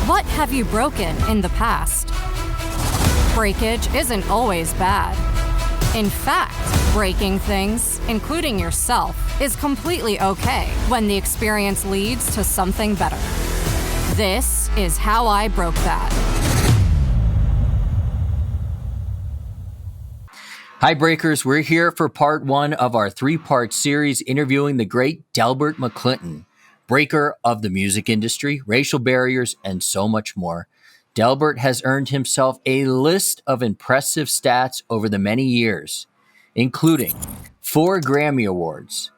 What have you broken in the past? Breakage isn't always bad. In fact, breaking things, including yourself, is completely okay when the experience leads to something better. This is How I Broke That. Hi, Breakers. We're here for part one of our three-part series interviewing the great Delbert McClinton, breaker of the music industry, racial barriers, and so much more. Delbert has earned himself a list of impressive stats over the many years, including 4 Grammy Awards,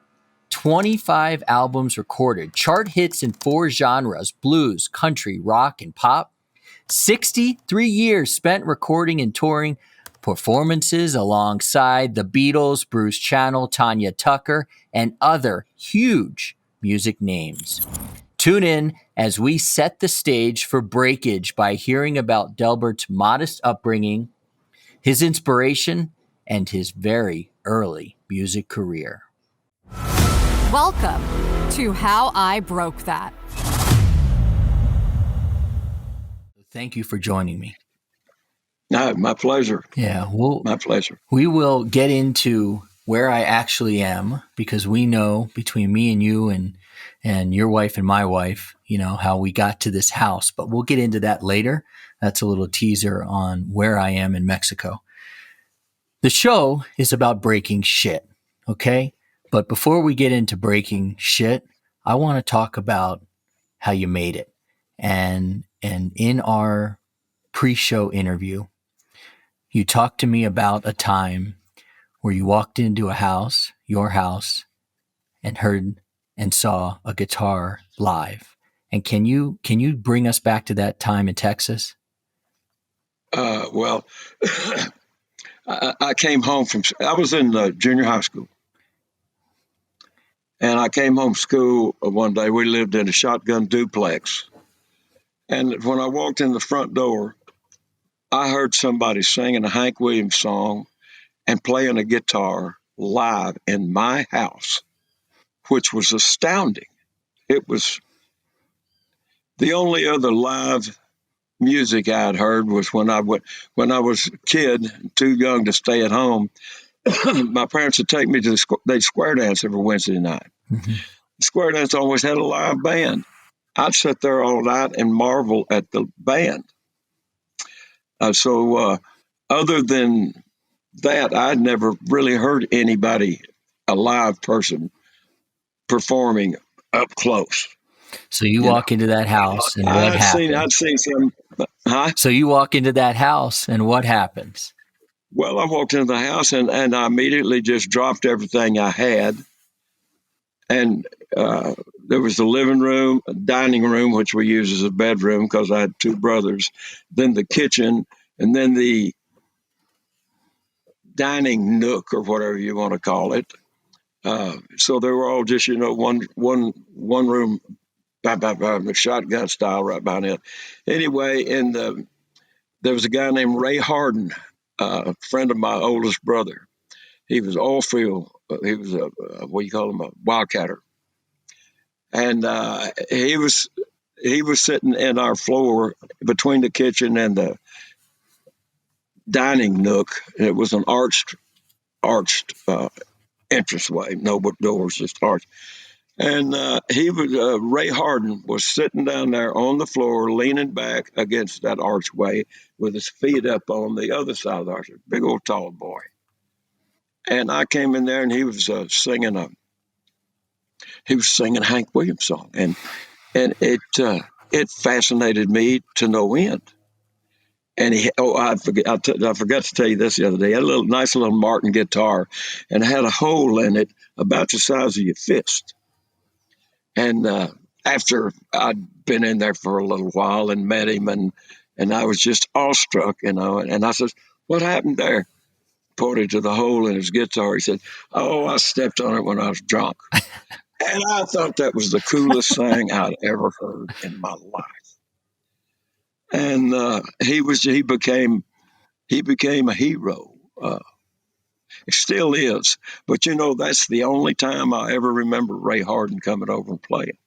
25 albums recorded, chart hits in 4 genres, blues, country, rock, and pop, 63 years spent recording and touring, performances alongside the Beatles, Bruce Channel, Tanya Tucker, and other huge music names. Tune in as we set the stage for breakage by hearing about Delbert's modest upbringing, his inspiration, and his very early music career. Welcome to How I Broke That. Thank you for joining me. No, my pleasure. Yeah, my pleasure. We will get into where I actually am, because we know between me and you and your wife and my wife, you know, how we got to this house, but we'll get into that later. That's a little teaser on where I am in Mexico. The show is about breaking shit, okay? But before we get into breaking shit, I want to talk about how you made it. And in our pre-show interview, you talked to me about a time where you walked into a house, your house, and heard and saw a guitar live. And can you bring us back to that time in Texas? Well, I came home I was in junior high school. And I came home from school one day. We lived in a shotgun duplex. And when I walked in the front door, I heard somebody singing a Hank Williams song and playing a guitar live in my house, which was astounding. It was the only other live music I'd heard was when I was a kid, too young to stay at home. My parents would take me to they'd square dance every Wednesday night. Mm-hmm. The square dance always had a live band. I'd sit there all night and marvel at the band. So other than that, I'd never really heard anybody, a live person, performing up close. So you walk into that house, and what happened? I'd seen some. Huh? So you walk into that house, and what happens? Well, I walked into the house, and I immediately just dropped everything I had. And there was the living room, a dining room, which we used as a bedroom because I had 2 brothers, then the kitchen, and then the dining nook, or whatever you want to call it. So they were all just, one room, shotgun style right behind it. Anyway, there was a guy named Ray Harden, a friend of my oldest brother. He was oil field. He was a wildcatter, and he was sitting in our floor between the kitchen and the dining nook. It was an arched entranceway, no doors, just arched. And Ray Harden was sitting down there on the floor, leaning back against that archway with his feet up on the other side of the archway. Big old tall boy. And I came in there, and he was singing a Hank Williams song, and it fascinated me to no end. And I forgot to tell you this the other day. He had a nice little Martin guitar, and it had a hole in it about the size of your fist. And after I'd been in there for a little while and met him, and I was just awestruck, and I said, "What happened there?" Pointed to the hole in his guitar. He said, "Oh, I stepped on it when I was drunk." And I thought that was the coolest thing I'd ever heard in my life. And he became a hero. It still is. But that's the only time I ever remember Ray Harden coming over and playing.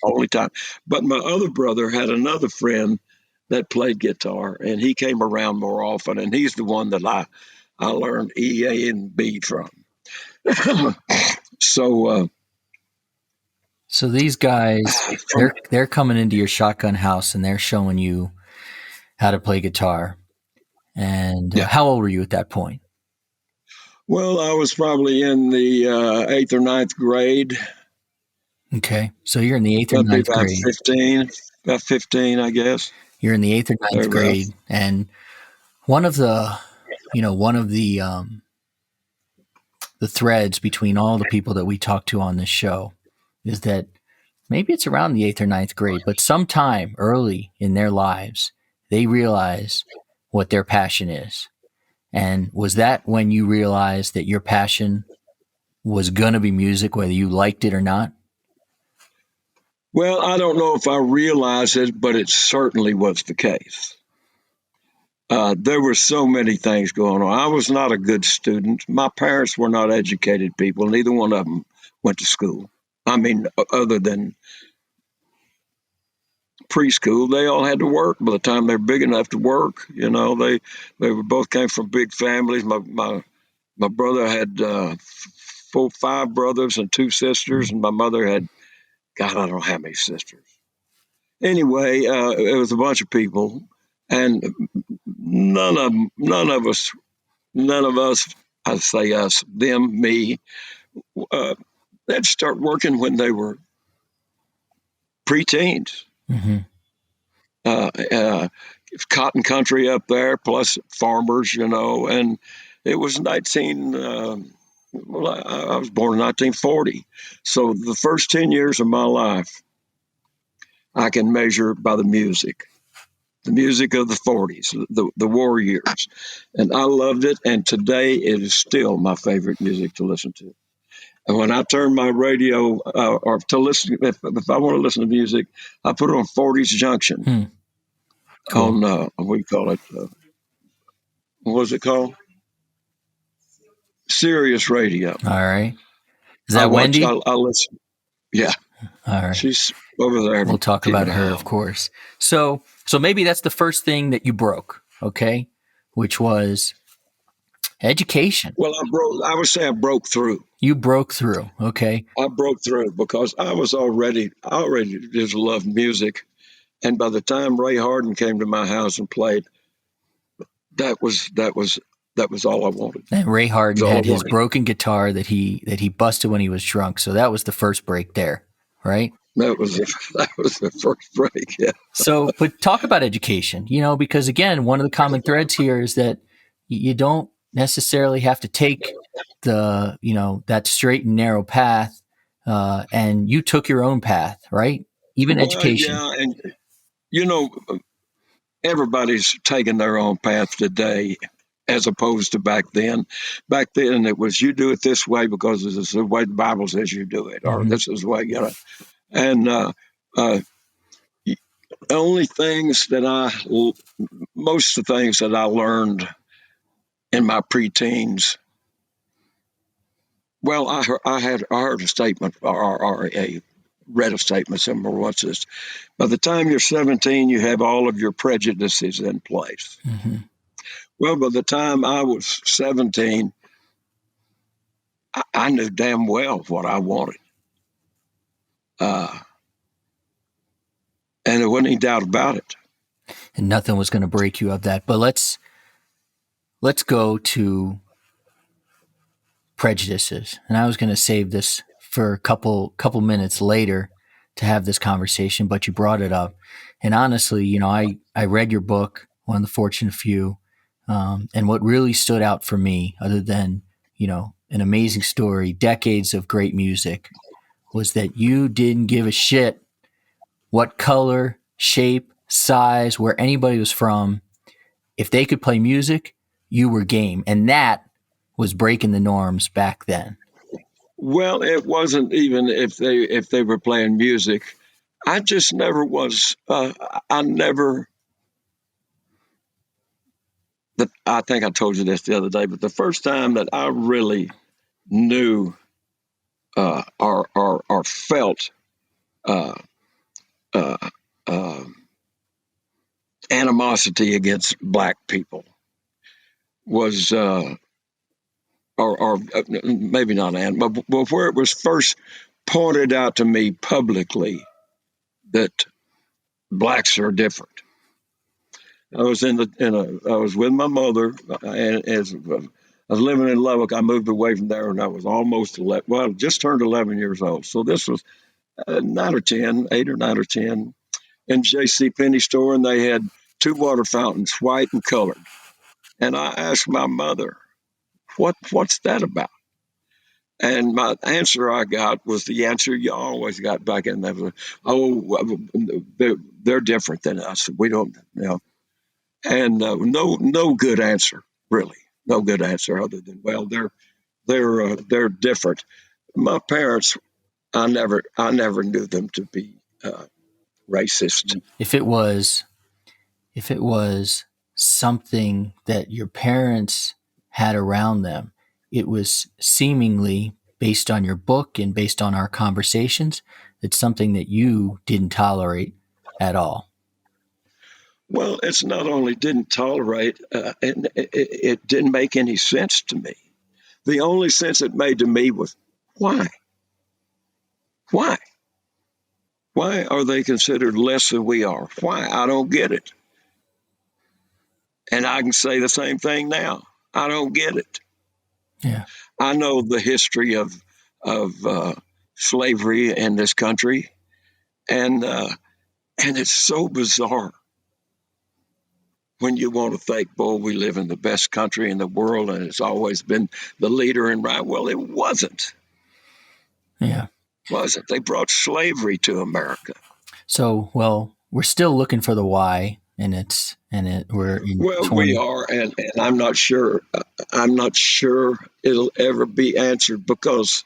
only time. But my other brother had another friend that played guitar, and he came around more often, and he's the one that I learned E, A, and B from. So So these guys, they're coming into your shotgun house and they're showing you how to play guitar. And yeah. how old were you at that point? Well, I was probably in the 8th or ninth grade. Okay, so you're in the eighth or That'd be ninth grade. about 15, I guess. You're in the eighth or ninth Thereabouts. grade, and one of the, one of the threads between all the people that we talk to on this show is that maybe it's around the eighth or ninth grade, but sometime early in their lives, they realize what their passion is. And was that when you realized that your passion was going to be music, whether you liked it or not? Well, I don't know if I realized it, but it certainly was the case. There were so many things going on. I was not a good student. My parents were not educated people. Neither one of them went to school. I mean, other than preschool, they all had to work by the time they're big enough to work. They were both came from big families. My brother had 5 brothers and 2 sisters, and my mother had, God, I don't know how many sisters. Anyway, it was a bunch of people, and none of us, I say us, them, me, uh, they'd start working when they were preteens. Mm-hmm. Cotton country up there, plus farmers, and it was well, I was born in 1940. So the first 10 years of my life, I can measure by the music of the 40s, the war years. And I loved it. And today it is still my favorite music to listen to. And when I turn my radio or to listen, if I want to listen to music, I put it on 40s Junction Cool. on, what do you call it? What was it called? Sirius Radio. All right. Is that Wendy? I listen. Yeah. All right. She's over there. We'll talk about her, of course. So maybe that's the first thing that you broke, okay? Which was education. Well, I would say I broke through. You broke through, okay? I broke through because I already just loved music. And by the time Ray Harden came to my house and played, that was all I wanted. And Ray Harden had his broken guitar that he busted when he was drunk. So that was the first break there, right? That was the first break, yeah. So, but talk about education, because again, one of the common threads here is that you don't necessarily have to take the, that straight and narrow path, and you took your own path, right? Even education. Yeah, and everybody's taking their own path today, as opposed to back then. Back then, it was you do it this way because this is the way the Bible says you do it, or this is the way And only things that most of the things that I learned in my preteens. Well, I heard a statement or read a statement somewhere. What's this? By the time you're 17, you have all of your prejudices in place. Mm-hmm. Well, by the time I was 17, I knew damn well what I wanted. And there wasn't any doubt about it. And nothing was going to break you of that. But let's go to prejudices. And I was going to save this for a couple minutes later to have this conversation, but you brought it up. And honestly, I read your book, One of the Fortunate Few. And what really stood out for me, other than, an amazing story, decades of great music, was that you didn't give a shit what color, shape, size, where anybody was from. If they could play music, you were game. And that was breaking the norms back then. Well, it wasn't even if they were playing music. I just never was. I think I told you this the other day, but the first time that I really knew or felt animosity against black people was, or maybe not, but where it was first pointed out to me publicly that blacks are different. I was I was with my mother, and as I was living in Lubbock. I moved away from there, and I was almost 11, well, just turned 11 years old. So this was 8 or 9 or 10, in J.C. Penney store, and they had two water fountains, white and colored. And I asked my mother, "What's that about?" And my answer I got was the answer you always got back in there. Oh, they're different than us. We don't, and no good answer, really. No good answer other than, well, they're different. My parents, I never knew them to be racist. If it was something that your parents had around them, it was seemingly based on your book and based on our conversations, it's something that you didn't tolerate at all. Well, it's not only didn't tolerate, and it didn't make any sense to me. The only sense it made to me was, why? Why? Why are they considered less than we are? Why? I don't get it. And I can say the same thing now. I don't get it. Yeah. I know the history of slavery in this country, and it's so bizarre when you want to think, boy, we live in the best country in the world, and it's always been the leader in right. Well, it wasn't. Yeah. Wasn't. They brought slavery to America. So, well, we're still looking for the why, we're in Well, 20. we are, and I'm not sure. I'm not sure it'll ever be answered, because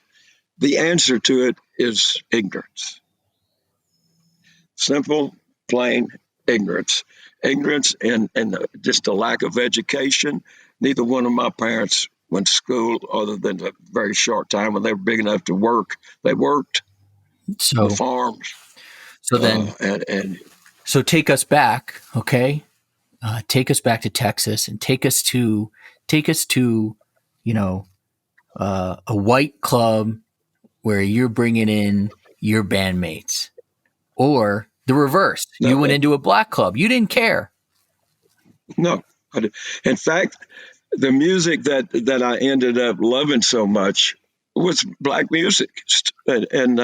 the answer to it is ignorance. Simple, plain ignorance. Ignorance and just a lack of education. Neither one of my parents went to school, other than a very short time when they were big enough to work. They worked the So, farms, so then, and so take us back, okay? Take us back to Texas and take us to, you know, a white club where you're bringing in your bandmates, or the reverse. no, You went into a black club. You didn't care. no. In fact, the music that I ended up loving so much was black music, and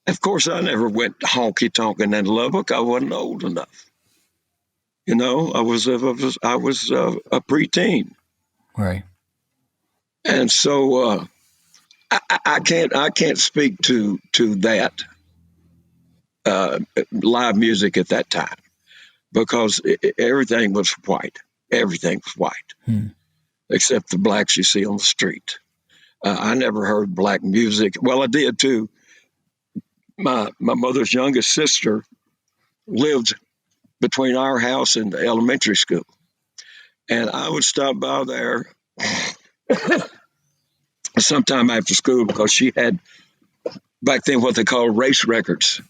of course, I never went honky tonking in Lubbock. I wasn't old enough. I was a preteen, Right. and so I can't speak to that live music at that time, because everything was white. Everything was white Hmm. except the blacks you see on the street. I never heard black music. Well, I did too. My mother's youngest sister lived between our house and the elementary school, and I would stop by there sometime after school, because she had back then what they called race records,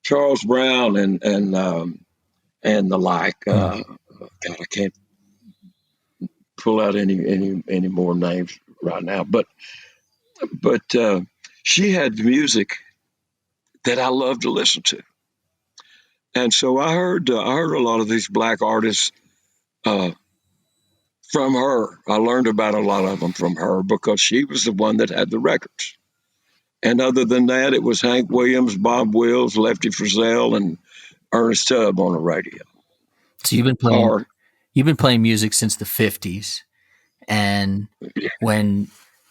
Charles Brown and the like. Hmm. God, I can't pull out any more names right now, but she had music that I loved to listen to, and so I heard a lot of these black artists uh, from her. I learned about a lot of them from her, because she was the one that had the records. And other than that, it was Hank Williams, Bob Wills, Lefty Frizzell, and Ernest Tubb on the radio. So Or you've been playing music since the 50s, and when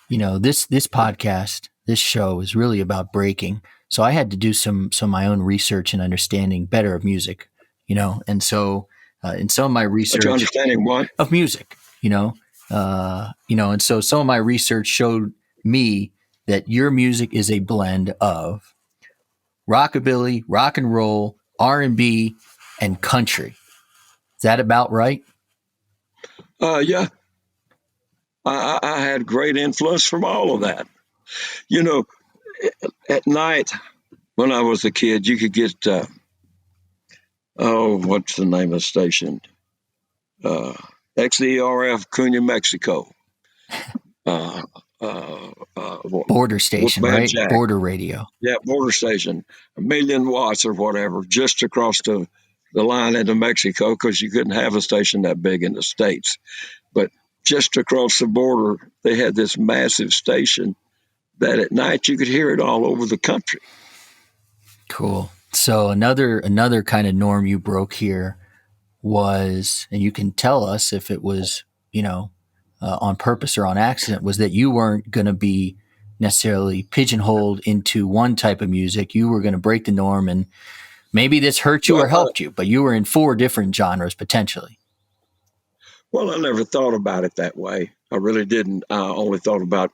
this podcast, this show is really about breaking. So I had to do some of my own research and understanding better of music, and so in some of my but you research understanding what? of music, and so some of my research showed me that your music is a blend of rockabilly, rock and roll, R&B, and country. Is that about right? Yeah, I had great influence from all of that. You know, at night when I was a kid, you could get Oh, what's the name of the station? Uh, XERF Cunha, Mexico. Uh, Border station, Wolfman right? Jack. Border radio. Yeah, border station, 1,000,000 watts or whatever, just across the line into Mexico, because you couldn't have a station that big in the States. But just across the border, they had this massive station that at night you could hear it all over the country. Cool. So another kind of norm you broke here was, and you can tell us if it was, on purpose or on accident, was that you weren't going to be necessarily pigeonholed into one type of music. You were going to break the norm, and maybe this hurt you or Well, helped you, but you were in 4 different genres potentially. I never thought about it that way. I really didn't. I only thought about,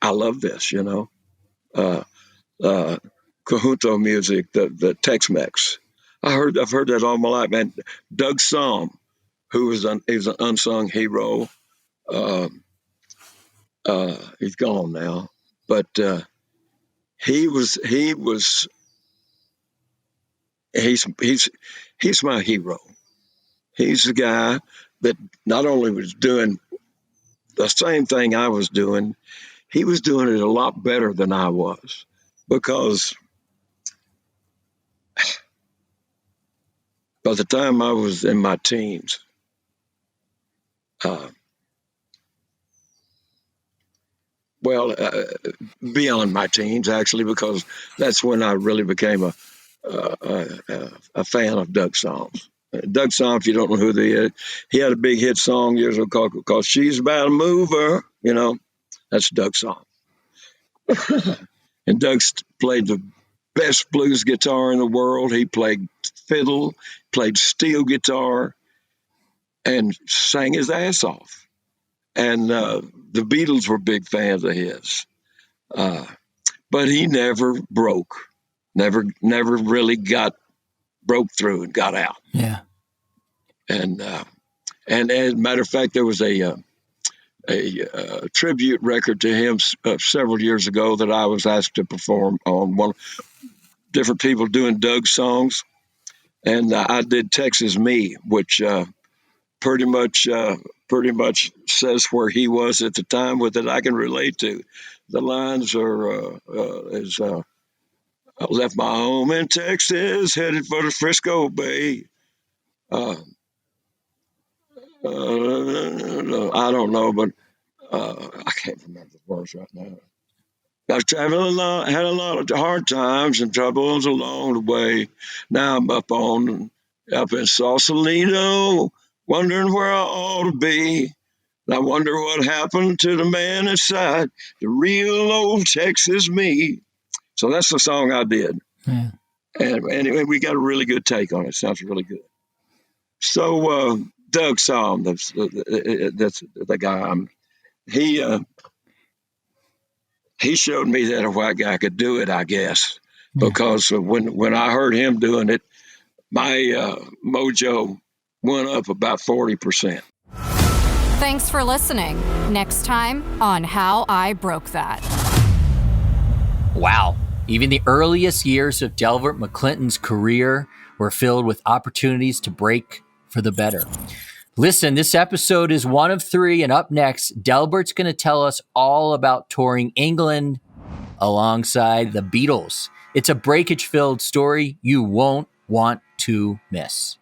I love this, uh, uh, Conjunto music, the Tex-Mex. I've heard that all my life. And Doug Somm, who was he's an unsung hero. Um, he's gone now, but he was he's my hero. He's the guy that not only was doing the same thing I was doing, he was doing it a lot better than I was, because by the time I was in my teens, uh, well, beyond my teens actually, because that's when I really became a fan of Doug Somm's. Doug Somm, if you don't know who he is, he had a big hit song years ago called "She's About to Move Her." That's Doug Somm. And Doug played the best blues guitar in the world. He played fiddle, played steel guitar, and sang his ass off. And the Beatles were big fans of his. Uh, but he never broke, never really broke through and got out. Yeah. And as a matter of fact, there was a tribute record to him several years ago that I was asked to perform on. Different people doing Doug songs, and I did "Texas Me," which pretty much says where he was at the time with it. I can relate to. The lines are I left my home in Texas, headed for the Frisco Bay. Uh, I don't know, but I can't remember the words right now. I've traveled a lot, had a lot of hard times and troubles along the way. Now I'm up in Sausalito, wondering where I ought to be. And I wonder what happened to the man inside, the real old Texas me. So that's the song I did. Yeah. And anyway, we got a really good take on it. Sounds really good. So Doug Somm, that's the guy. He showed me that a white guy could do it, I guess, because when I heard him doing it, my mojo went up about 40%. Thanks for listening. Next time on How I Broke That. Wow. Even the earliest years of Delbert McClinton's career were filled with opportunities to break for the better. Listen, this episode is one of 3, and up next, Delbert's going to tell us all about touring England alongside the Beatles. It's a breakage-filled story you won't want to miss.